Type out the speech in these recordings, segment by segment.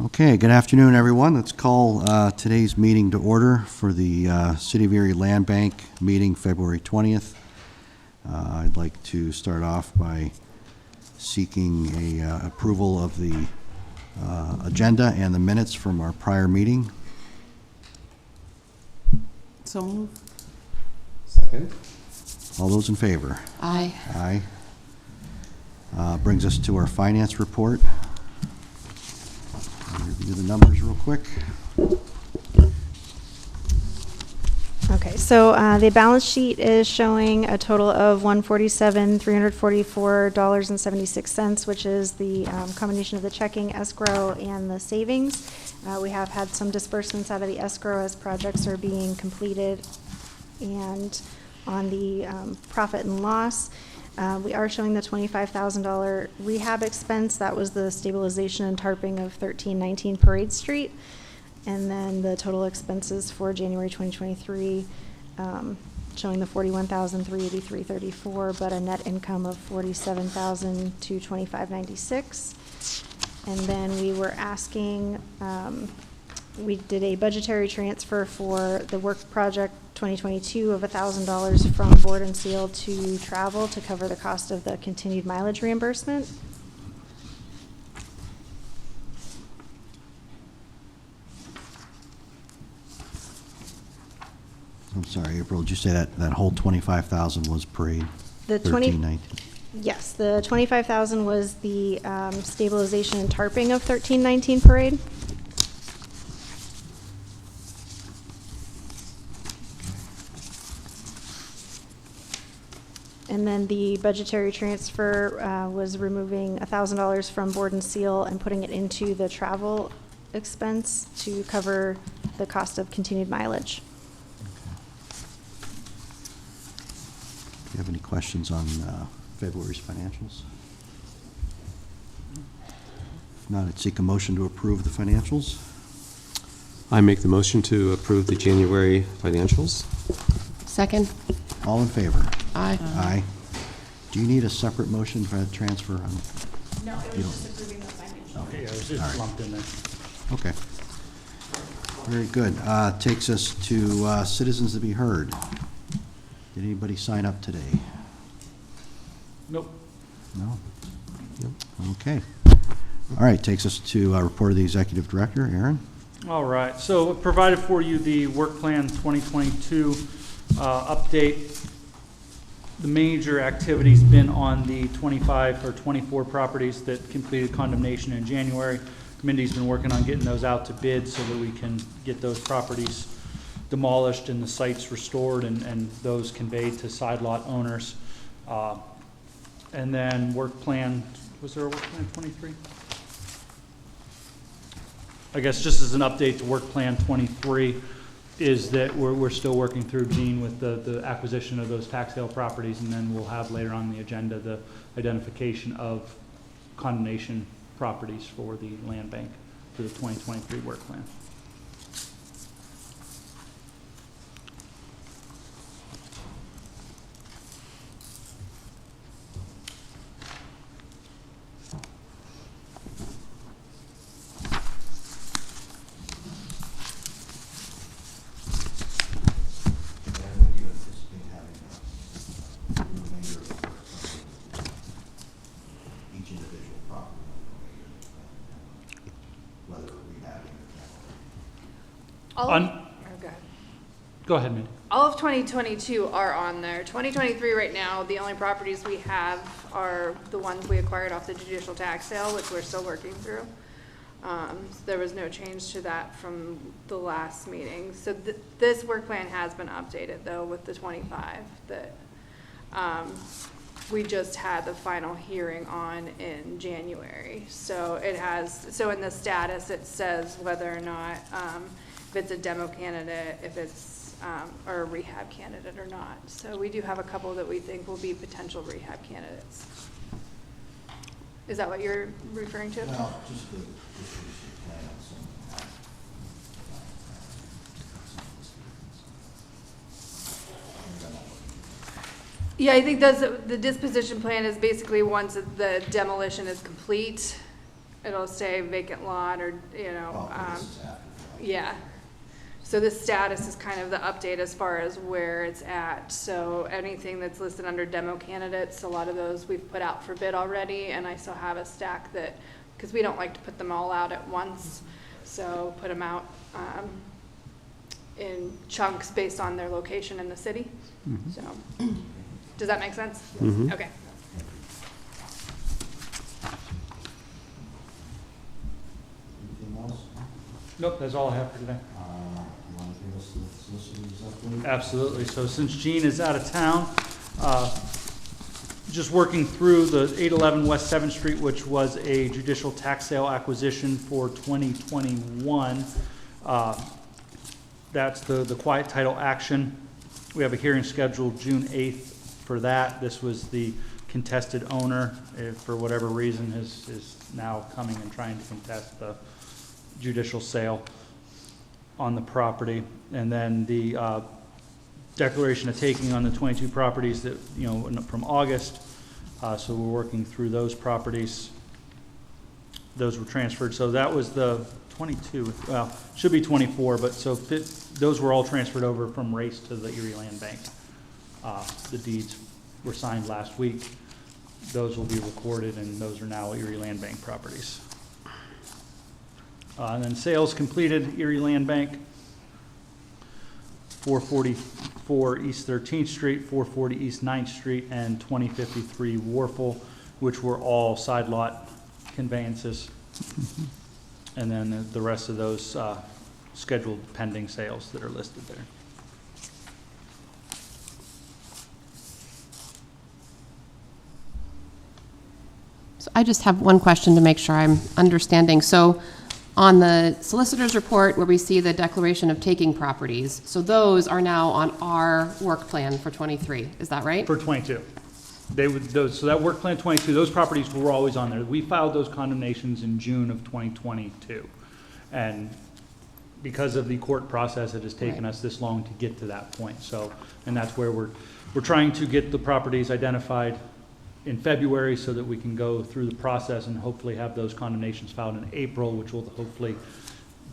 Okay, good afternoon, everyone. Let's call today's meeting to order for the City of Erie Land Bank meeting, February 20th. I'd like to start off by seeking a approval of the agenda and the minutes from our prior meeting. So moved. Second. All those in favor? Aye. Aye. Brings us to our finance report. Review the numbers real quick. Okay, so the balance sheet is showing a total of $147,344.76, which is the combination of the checking, escrow, and the savings. We have had some disbursements out of the escrow as projects are being completed. And on the profit and loss, we are showing the $25,000 rehab expense. That was the stabilization and tarping of 1319 Parade Street. And then the total expenses for January 2023, showing the $41,383.34, but a net income of $47,225.96. And then we were asking, we did a budgetary transfer for the work project 2022 of $1,000 from board and seal to travel to cover the cost of the continued mileage reimbursement. I'm sorry, April, did you say that whole $25,000 was parade? The 1319? Yes, the $25,000 was the stabilization and tarping of 1319 Parade. And then the budgetary transfer was removing $1,000 from board and seal and putting it into the travel expense to cover the cost of continued mileage. Do you have any questions on February's financials? If not, I'd seek a motion to approve the financials. I make the motion to approve the January financials. Second. All in favor? Aye. Aye. Do you need a separate motion for that transfer? No, it was just approving the financial. Okay, yeah, it was All right. just lumped in there. Okay. Very good. Takes us to citizens to be heard. Did anybody sign up today? Nope. No? Okay. All right, takes us to report of the executive director, Aaron. All right, so I provided for you the work plan 2022 update. The major activity's been on the 25 or 24 properties that completed condemnation in January. Mindy's been working on getting those out to bid so that we can get those properties demolished and the sites restored and those conveyed to side lot owners. And then work plan, was there a work plan 23? I guess just as an update to work plan 23 is that we're still working through Gene with the acquisition of those tax sale properties, and then we'll have later on the agenda the identification of condemnation properties for the land bank for the 2023 work plan. Go ahead, Mindy. All of 2022 are on there. 2023 right now, the only properties we have are the ones we acquired off the judicial tax sale, which we're still working through. So there was no change to that from the last meeting. So this work plan has been updated though with the 25 that we just had the final hearing on in January. So it has, so in the status it says whether or not if it's a demo candidate, if it's or a rehab candidate or not. So we do have a couple that we think will be potential rehab candidates. Is that what you're referring to? Well, just the Yeah, I think that's the disposition plan is basically once the demolition is complete, it'll say vacant lot or, yeah. So this status is kind of the update as far as where it's at. So anything that's listed under demo candidates, a lot of those we've put out for bid already, and I still have a stack that, because we don't like to put them all out at once, so put them out in chunks based on their location in the city. So, does that make sense? Okay. Anything else? Nope, that's all I have for today. You want to give us the solicitor's update? Absolutely. So since Gene is out of town, just working through the 811 West 7th Street, which was a judicial tax sale acquisition for 2021. That's the quiet title action. We have a hearing scheduled June 8th for that. This was the contested owner, for whatever reason, is now coming and trying to contest the judicial sale on the property. And then the declaration of taking on the 22 properties that, from August. So we're working through those properties. Those were transferred. So that was the 22, well, should be 24, but so those were all transferred over from Race to the Erie Land Bank. The deeds were signed last week. Those will be recorded, and those are now Erie Land Bank properties. And then sales completed, Erie Land Bank, 444 East 13th Street, 440 East 9th Street, and 2053 Warfel, which were all side lot conveyances. And then the rest of those scheduled pending sales that are listed there. So I just have one question to make sure I'm understanding. So on the solicitor's report where we see the declaration of taking properties, so those are now on our work plan for 23, is that right? For 22. So that work plan 22, those properties were always on there. We filed those condemnations in June of 2022. And because of the court process, it has taken us this long to get to that point. So, and that's where we're trying to get the properties identified in February so that we can go through the process and hopefully have those condemnations filed in April, which will hopefully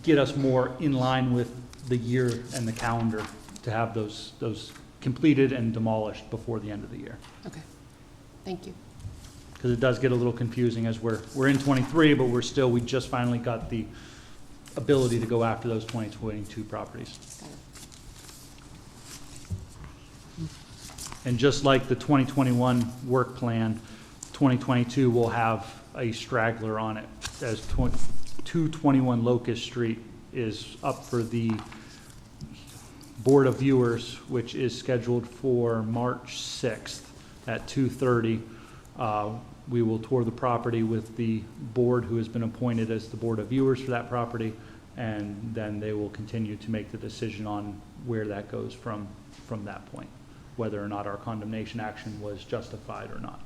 get us more in line with the year and the calendar to have those completed and demolished before the end of the year. Okay, thank you. Because it does get a little confusing as we're in 23, but we just finally got the ability to go after those 2022 properties. Got it. And just like the 2021 work plan, 2022 will have a straggler on it, as 221 Locust Street is up for the Board of Viewers, which is scheduled for March 6th at 2:30. We will tour the property with the board who has been appointed as the Board of Viewers for that property, and then they will continue to make the decision on where that goes from that point, whether or not our condemnation action was justified or not.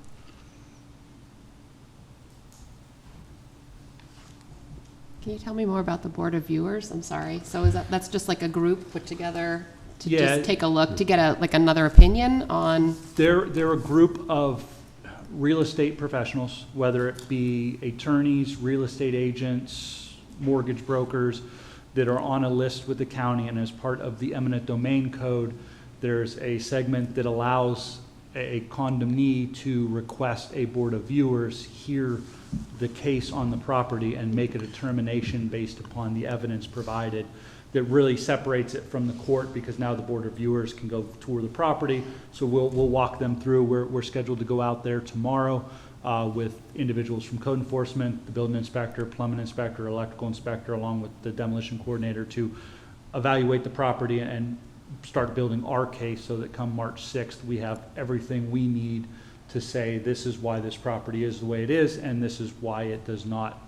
Can you tell me more about the Board of Viewers? I'm sorry. So that's just like a group put together to Yeah. just take a look, to get another opinion on? They're a group of real estate professionals, whether it be attorneys, real estate agents, mortgage brokers, that are on a list with the county, and as part of the eminent domain code, there's a segment that allows a condemnee to request a Board of Viewers hear the case on the property and make a determination based upon the evidence provided that really separates it from the court, because now the Board of Viewers can go tour the property. So we'll walk them through. We're scheduled to go out there tomorrow with individuals from code enforcement, the building inspector, plumbing inspector, electrical inspector, along with the demolition coordinator, to evaluate the property and start building our case so that come March 6th, we have everything we need to say this is why this property is the way it is, and this is why it does not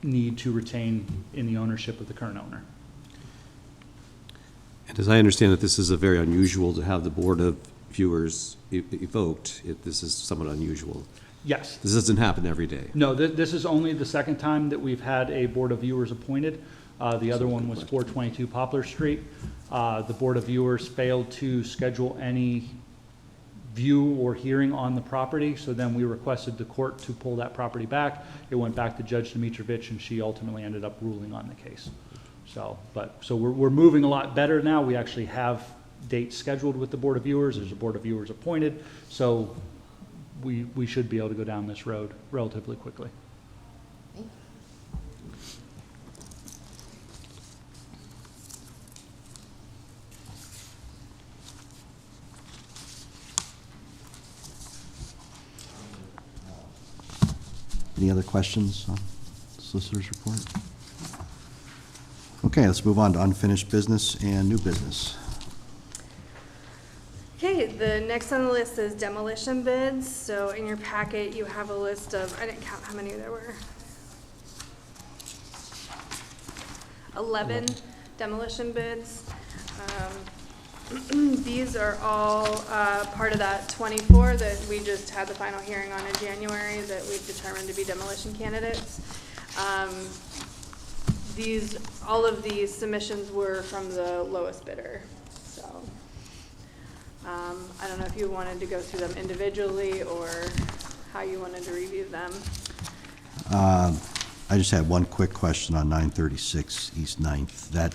need to retain in the ownership of the current owner. And as I understand it, this is a very unusual to have the Board of Viewers evoked. This is somewhat unusual. Yes. This doesn't happen every day. No, this is only the second time that we've had a Board of Viewers appointed. The other one was 422 Poplar Street. The Board of Viewers failed to schedule any view or hearing on the property, so then we requested the court to pull that property back. It went back to Judge Dimitrovich, and she ultimately ended up ruling on the case. So we're moving a lot better now. We actually have dates scheduled with the Board of Viewers. There's a Board of Viewers appointed, so we should be able to go down this road relatively quickly. Any other questions on the solicitor's report? Okay, let's move on to unfinished business and new business. Okay, the next on the list is demolition bids. So in your packet, you have a list of, I didn't count how many there were. 11 demolition bids. These are all part of that 24 that we just had the final hearing on in January that we've determined to be demolition candidates. All of these submissions were from the lowest bidder, so. I don't know if you wanted to go through them individually or how you wanted to review them. I just had one quick question on 936 East 9th.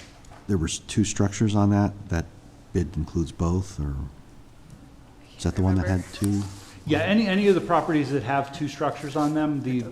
There was 2 structures on that? That bid includes both, or is that the one that had 2? Yeah, any of the properties that have 2 structures on them, the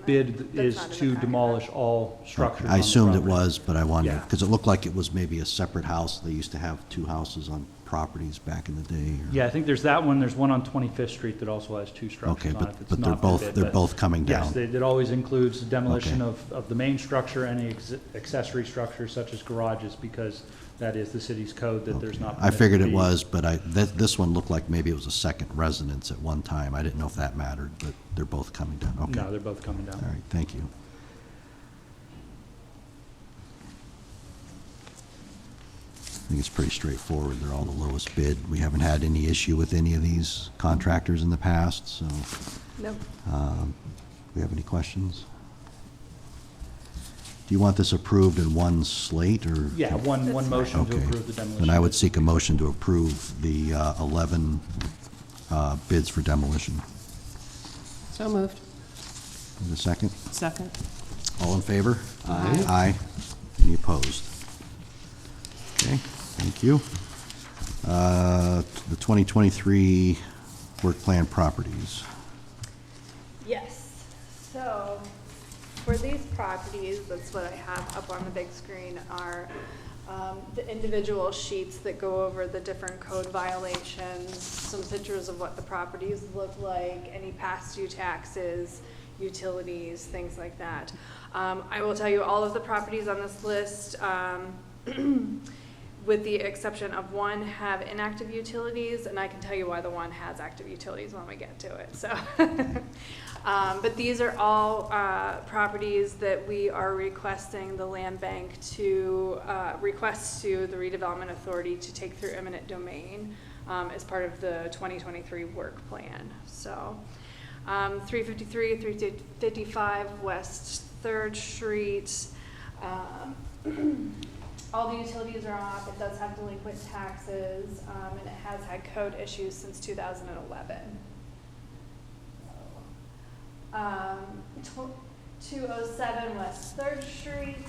bid is not in the to packet. demolish all structures on I the assumed it property. was, but I wondered, Yeah. because it looked like it was maybe a separate house. They used to have 2 houses on properties back in the day. or- Yeah, I think there's that one. There's one on 25th Street that also has 2 structures Okay, on but- it. that's but they're not been both- bid, they're but both coming down. Yes, it always includes the demolition Okay. of the main structure, any accessory structures such as garages, because that is the city's code that there's not. I permitted figured to it be- was, but this one looked like maybe it was a second residence at one time. I didn't know if that mattered, but they're both coming down. Okay. No, they're both coming All down. right, thank you. I think it's pretty straightforward. They're all the lowest bid. We haven't had any issue with any of these contractors in the past, so, No. we have any questions? Do you want this approved in one slate, or? Yeah, one That's motion to Okay. approve the demolition. Then I would bid. seek a motion to approve the 11 bids for demolition. So moved. Is a second? Second. All in favor? Aye. Aye. Any opposed? Okay, thank you. The 2023 work plan properties. Yes, so for these properties, that's what I have up on the big screen, are the individual sheets that go over the different code violations, some pictures of what the properties look like, any past due taxes, utilities, things like that. I will tell you, all of the properties on this list, with the exception of one, have inactive utilities, and I can tell you why the one has active utilities when we get to it, so. But these are all properties that we are requesting the land bank to request to the redevelopment authority to take through eminent domain as part of the 2023 work plan. So 353, 355 West 3rd Street. All the utilities are off. It does have delinquent taxes, and it has had code issues since 2011. 207 West 3rd Street,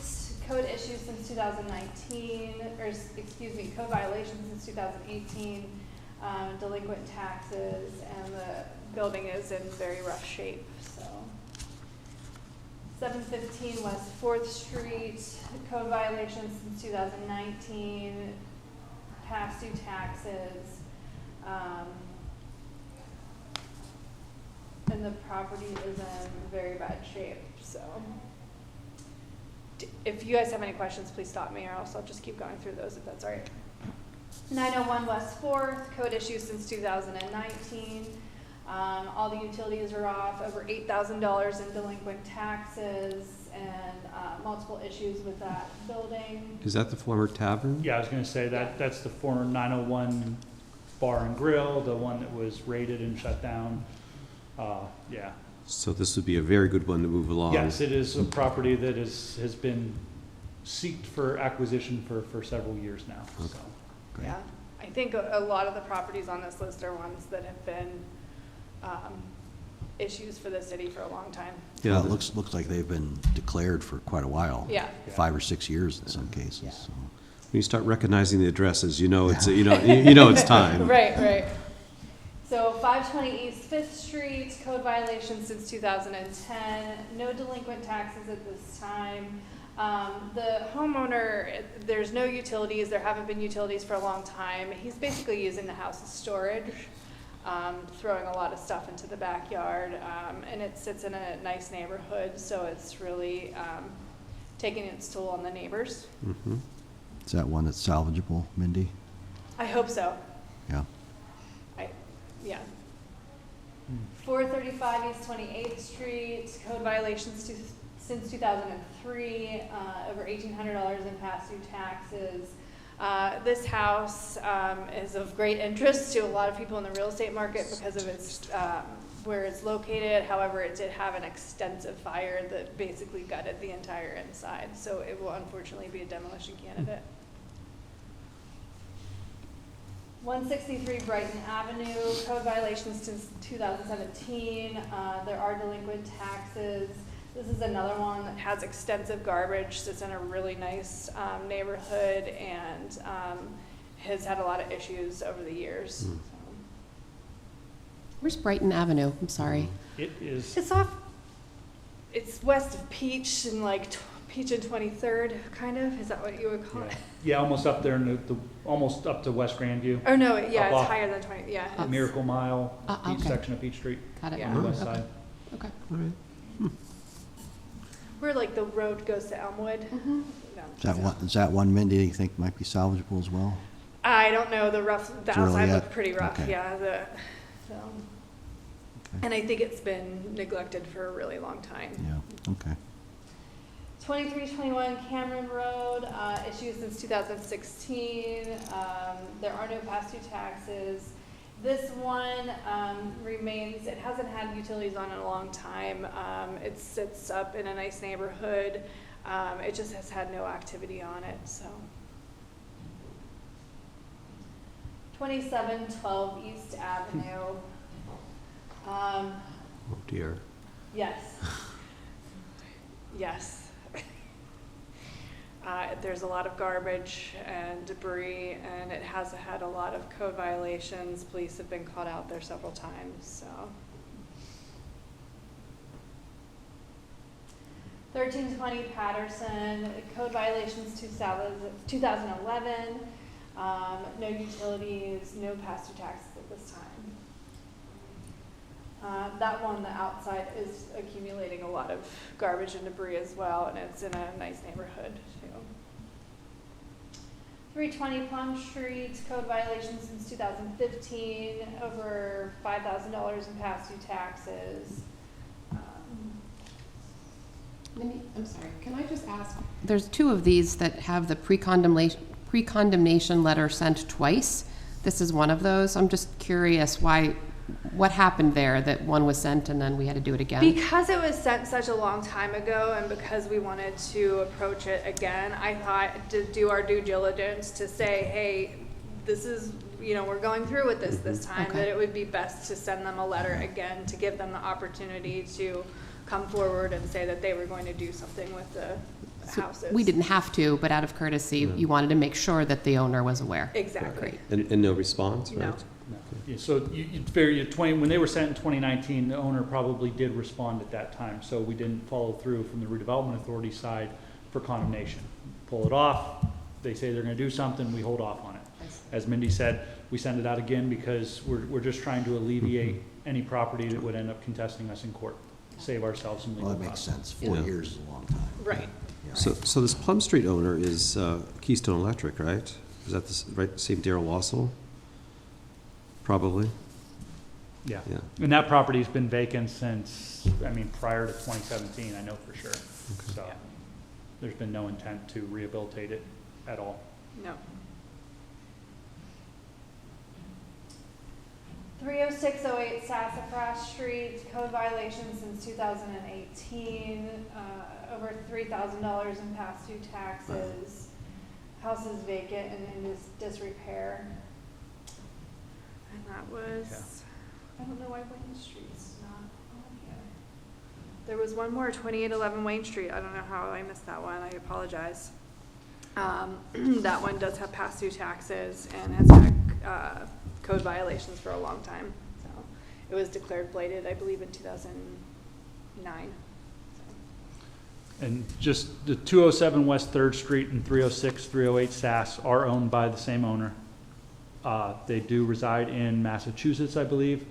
code issues since 2019, or excuse me, code violations since 2018, delinquent taxes, and the building is in very rough shape, so. 715 West 4th Street, code violations since 2019, past due taxes, and the property is in very bad shape, so. If you guys have any questions, please stop me, or else I'll just keep going through those if that's all right. 901 West 4th, code issues since 2019. All the utilities are off, over $8,000 in delinquent taxes, and multiple issues with that building. Is that the former tavern? Yeah, I was gonna say that's the former 901 Bar and Grill, the one that was raided and shut down. Yeah. So this would be a very good one to move along. Yes, it is a property that has been seeked for acquisition for several years now, so. Great. Yeah, I think a lot of the properties on this list are ones that have been issues for the city for a long time. Yeah, Well, it looks like they've been declared for quite a while. Yeah. 5 or 6 years in some cases, Yeah. so. when you start recognizing the addresses, you know it's, you know it's time. Right. So 520 East Fifth Street, code violations since 2010, no delinquent taxes at this time. The homeowner, there's no utilities, there haven't been utilities for a long time. He's basically using the house as storage, throwing a lot of stuff into the backyard, and it sits in a nice neighborhood, so it's really taking its toll on the neighbors. Mhm. Is that one that's salvageable, Mindy? I hope so. Yeah. Yeah. 435 East 28th Street, code violations since 2003, over $1,800 in past due taxes. This house is of great interest to a lot of people in the real estate market because of its where it's located. However, it did have an extensive fire that basically gutted the entire inside, so it will unfortunately be a demolition candidate. 163 Brighton Avenue, code violations since 2017. There are delinquent taxes. This is another one that has extensive garbage, sits in a really nice neighborhood, and has had a lot of issues over the years. Mm. Where's Brighton Avenue? I'm sorry. It is, It's west of Peach and Peach and 23rd, kind of. Is that what you would call it? yeah, almost up there in almost up to West Grandview. Oh, no, yeah, Up it's off higher than 20, yeah. it's- Miracle Mile, each okay. section of Peach Street Got it. Yeah. on the west Okay. side. Okay. All right. Where the road goes to Elmwood. Mm-hmm. No. Is that one, Mindy, you think might be salvageable as well? I don't know, the It's early outside yet? looked pretty rough, Okay. yeah, Okay. and I think it's been neglected for a really long time. Yeah, okay. 2321 Cameron Road, issued since 2016. There are no past due taxes. This one remains, it hasn't had utilities on in a long time. It sits up in a nice neighborhood. It just has had no activity on it, so. 2712 East Avenue. Oh dear. Yes. Yes. There's a lot of garbage and debris, and it has had a lot of code violations. Police have been called out there several times, so. 1320 Patterson, code violations 2011. No utilities, no past due taxes at this time. That one, the outside is accumulating a lot of garbage and debris as well, and it's in a nice neighborhood too. 320 Plum Street, code violations since 2015, over $5,000 in past due taxes. Mindy, I'm sorry, can I just ask? There's two of these that have the pre-condemnation letter sent twice. This is one of those. I'm just curious what happened there that one was sent and then we had to do it again? Because it was sent such a long time ago, and because we wanted to approach it again, I thought to do our due diligence to say, hey, this is, we're going through with this time, Okay. that it would be best to send them a letter again to give them the opportunity to come forward and say that they were going to do something with the So houses. we didn't have to, but out of courtesy, you wanted to make sure that the owner was aware. Exactly. And no response, No. right? No. Yeah, so you'd figure when they were sent in 2019, the owner probably did respond at that time. So we didn't follow through from the redevelopment authority side for condemnation. Pull it off. They say they're going to do something. We hold off on it. As Mindy said, we send it out again because we're just trying to alleviate any property that would end up contesting us in court. Save ourselves some Well, legal that makes costs. sense. 4 Yeah. years is a long time. Right. Yeah. So this Plum Street owner is Keystone Electric, right? Is that right? Same Darrell Wassel? Probably. Yeah. Yeah. And that property's been vacant since, prior to 2017, I know for sure. So Yeah. there's been no intent to rehabilitate it at all. No. 30608 Sassafras Street, code violation since 2018, over $3,000 in past due taxes. House is vacant and in disrepair. And that was, I don't know why Wayne Street's not on here. There was one more, 2811 Wayne Street. I don't know how I missed that one. I apologize. That one does have past due taxes and has had code violations for a long time. So it was declared blighted, I believe, in 2009. And just the 207 West 3rd Street and 306, 308 Sass are owned by the same owner. They do reside in Massachusetts, I believe.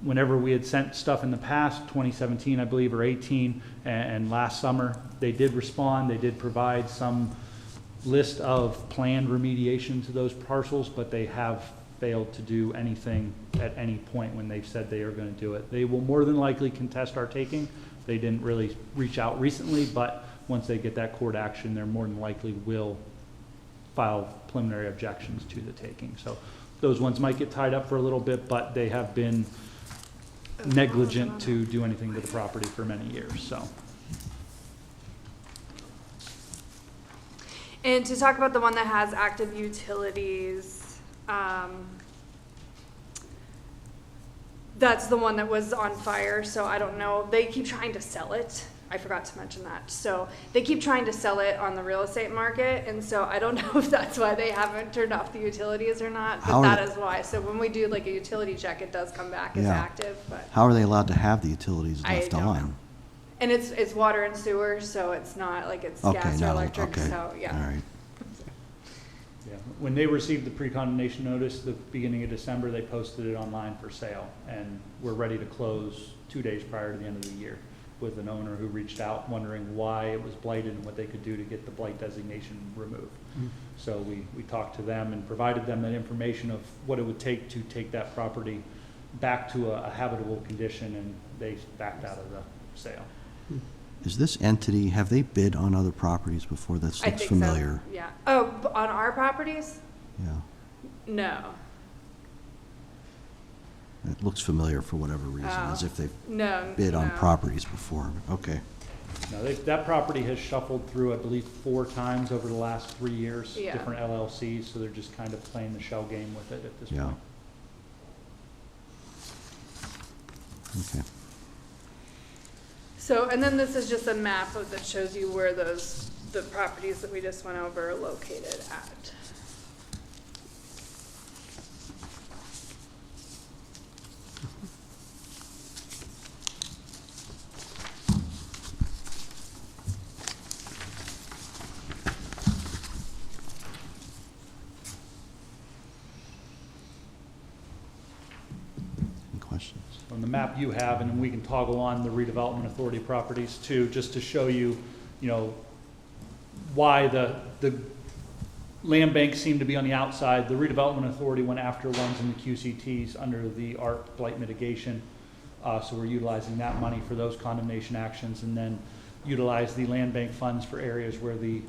Whenever we had sent stuff in the past, 2017, I believe, or 18, and last summer, they did respond. They did provide some list of planned remediation to those parcels, but they have failed to do anything at any point when they've said they are going to do it. They will more than likely contest our taking. They didn't really reach out recently, but once they get that court action, they're more than likely will file preliminary objections to the taking. So those ones might get tied up for a little bit, but they have been negligent to do anything to the property for many years, so. And to talk about the one that has active utilities, that's the one that was on fire, so I don't know. They keep trying to sell it. I forgot to mention that. So they keep trying to sell it on the real estate market, and so I don't know if that's why they haven't turned off the utilities or not, but that is why. So when we do like a utility check, it does come back as Yeah. active, but How are they allowed to have the utilities I left don't on? know. And it's water and sewer, so it's not like it's Okay, gas or not, electric, okay, so yeah. all right. Yeah, when they received the pre-condemnation notice, the beginning of December, they posted it online for sale, and we're ready to close 2 days prior to the end of the year with an owner who reached out wondering why it was blighted and what they could do to get the blight designation removed. So we talked to them and provided them that information of what it would take to take that property back to a habitable condition, and they backed out of the sale. Is this entity, have they bid on other properties before? That I looks think familiar. so, yeah. Oh, on our properties? Yeah, No. it looks familiar for whatever reason, Oh. as if they've No. bid on no. properties before. Okay, Now, that property has shuffled through, I believe, 4 times over the last 3 years, Yeah. different LLCs, so they're just kind of playing the shell game with it at this yeah. point. Okay. So, and then this is just a map that shows you where the properties that we just went over are located at. Any questions? On the map you have, and then we can toggle on the redevelopment authority properties too, just to show you, why the land banks seem to be on the outside. The redevelopment authority went after ones in the QCTs under the ARP blight mitigation. So we're utilizing that money for those condemnation actions, and then utilize the land bank funds for areas where the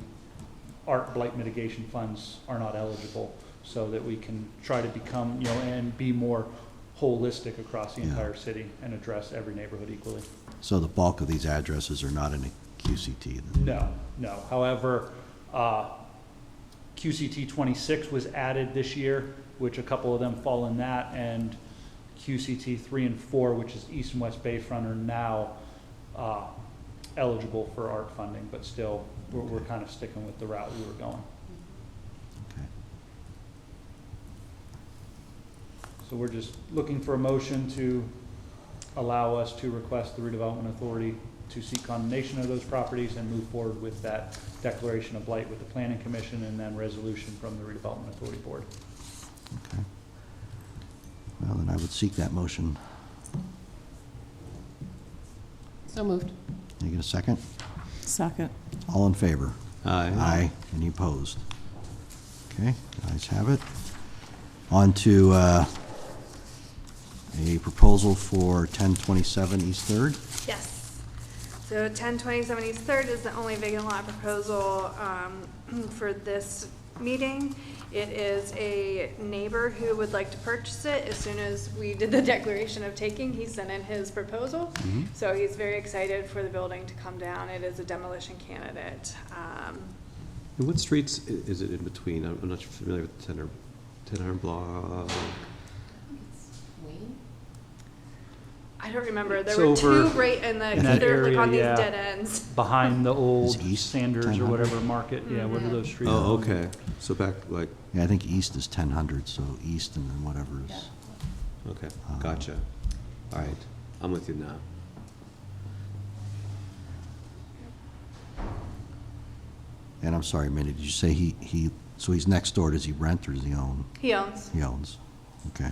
ARP blight mitigation funds are not eligible, so that we can try to become, and be more holistic across the Yeah. entire city and address every neighborhood equally. So the bulk of these addresses are not in a QCT then? No. However, QCT 26 was added this year, which a couple of them fall in that, and QCT 3 and 4, which is East and West Bayfront, are now eligible for ARP funding, but still, we're kind of sticking with the route we were going. Okay. So we're just looking for a motion to allow us to request the redevelopment authority to seek condemnation of those properties and move forward with that declaration of blight with the planning commission, and then resolution from the redevelopment authority board. Okay. Well, then I would seek that motion. So moved. Can I get a second? Second. All in favor? Aye. Aye. Any opposed? Okay, ayes have it. On to a proposal for 1027 East Third. Yes. So 1027 East Third is the only vacant lot proposal for this meeting. It is a neighbor who would like to purchase it. As soon as we did the declaration of taking, he sent in his proposal. So he's very excited for the building to come down. It is a demolition candidate. And what streets is it in between? I'm not familiar with Tenor Block. I don't remember. There It's were over two right in the, in that they're like area, on these yeah. dead ends. Behind the old Is East Sanders or 1000? whatever market, yeah, what are those streets? Oh, okay. So back, like, Yeah, I think east is 1000, so east and then whatever is. okay, gotcha. All right, I'm with you now. And I'm sorry, Minnie, did you say so he's next door, does he rent or does he own? He owns. He owns, okay.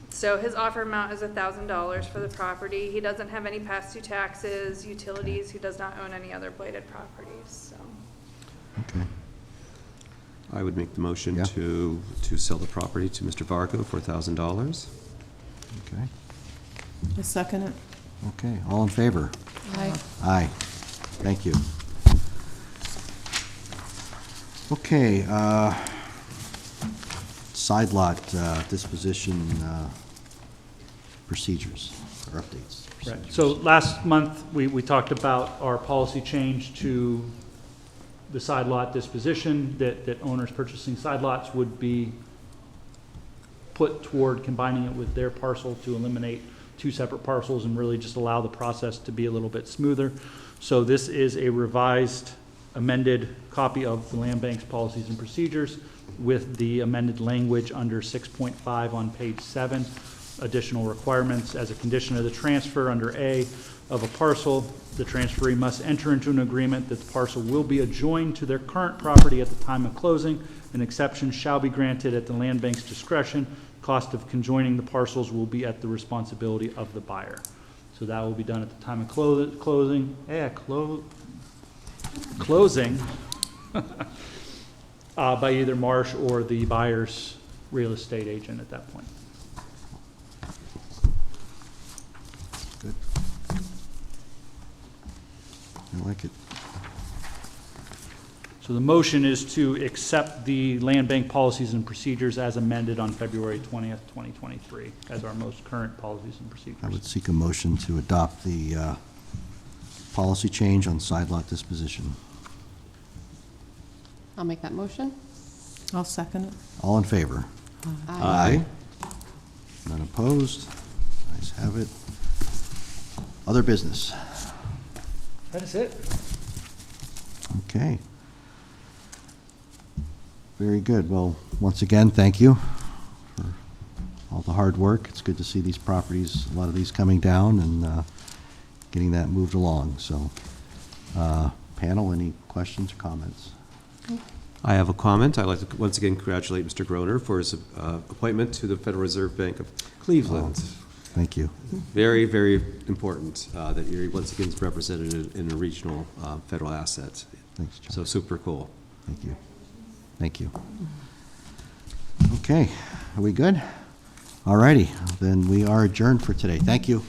So his offer amount is $1,000 for the property. He doesn't have any past due taxes, utilities. He does not own any other blighted properties, so. Okay. I would make the motion Yeah. to sell the property to Mr. Vargo for $1,000. Okay, I second it. okay, all in favor? Aye. Aye, thank you. Okay, side lot disposition procedures, or updates. Right. procedures. So last month, we talked about our policy change to the side lot disposition, that owners purchasing side lots would be put toward combining it with their parcel to eliminate two separate parcels and really just allow the process to be a little bit smoother. So this is a revised, amended copy of the land bank's policies and procedures with the amended language under 6.5 on page 7. Additional requirements as a condition of the transfer under A of a parcel, the transferee must enter into an agreement that the parcel will be adjoined to their current property at the time of closing. An exception shall be granted at the land bank's discretion. Cost of conjoining the parcels will be at the responsibility of the buyer. So that will be done at the time of closing. Closing by either Marsh or the buyer's real estate agent at that point. Good. I like it. So the motion is to accept the land bank policies and procedures as amended on February 20th, 2023, as our most current policies and procedures. I would seek a motion to adopt the policy change on side lot disposition. I'll make that motion. I'll second it. All in favor? Aye. None opposed? Ayes have it. Other business? That is it. Okay. Very good. Well, once again, thank you for all the hard work. It's good to see these properties, a lot of these coming down and getting that moved along. So, panel, any questions or comments? I have a comment. I'd like to once again congratulate Mr. Groner for his appointment to the Federal Reserve Bank of Cleveland. Thank you. Very, very important that Erie once again is represented in a regional federal asset. Thanks, John. So super cool. Thank you. Thank you. Okay, are we good? All righty, then we are adjourned for today. Thank you.